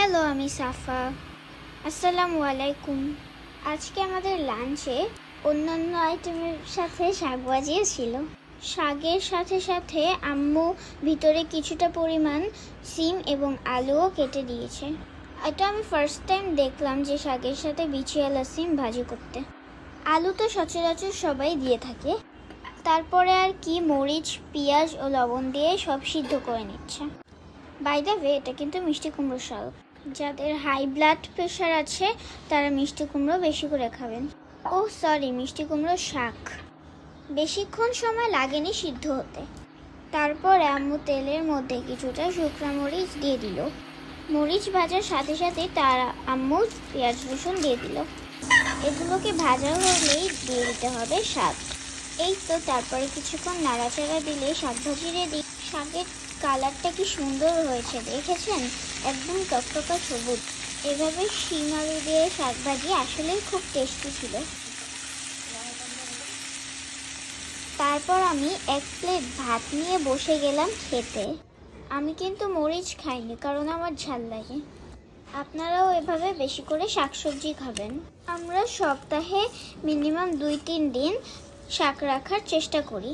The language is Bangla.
হ্যালো, আমি সাফা। আসসালামু আলাইকুম। আজকে আমাদের লাঞ্চে অন্যান্য আইটেমের সাথে শাক ভাজিও ছিল। শাকের সাথে সাথে আম্মু ভিতরে কিছুটা পরিমাণ সিম এবং আলুও কেটে দিয়েছে। এটা আমি ফার্স্ট টাইম দেখলাম যে শাকের সাথে বিছিয়ালা সিম ভাজি করতে। আলু তো সচরাচর সবাই দিয়ে থাকে, তারপরে আর কি মরিচ, পেঁয়াজ ও লবণ দিয়ে সব সিদ্ধ করে নিচ্ছে। বাই দ্য ওয়ে, এটা কিন্তু মিষ্টি কুমড়োর শাক। যাদের হাই ব্লাড প্রেশার আছে তারা মিষ্টি কুমড়ো বেশি করে খাবেন। ও সরি, মিষ্টি কুমড়োর শাক। বেশিক্ষণ সময় লাগেনি সিদ্ধ হতে। তারপর আম্মু তেলের মধ্যে কিছুটা শুকনো মরিচ দিয়ে দিল। মরিচ ভাজার সাথে সাথে তার আম্মু পেঁয়াজ রসুন দিয়ে দিল। এগুলোকে ভাজা হলেই দিয়ে দিতে হবে শাক। এই তো তারপরে কিছুক্ষণ নাড়াচাড়া দিলে শাক ভাজি রেডি। শাকের কালারটা কি সুন্দর হয়েছে দেখেছেন, একদম টকটকা সবুজ। এভাবে শিম আলু দিয়ে শাক ভাজি আসলেই খুব টেস্টি ছিল। তারপর আমি এক প্লেট ভাত নিয়ে বসে গেলাম খেতে। আমি কিন্তু মরিচ খাইনি কারণ আমার ঝাল লাগে। আপনারাও এভাবে বেশি করে শাকসবজি খাবেন। আমরা সপ্তাহে মিনিমাম 2-3 দিন শাক রাখার চেষ্টা করি।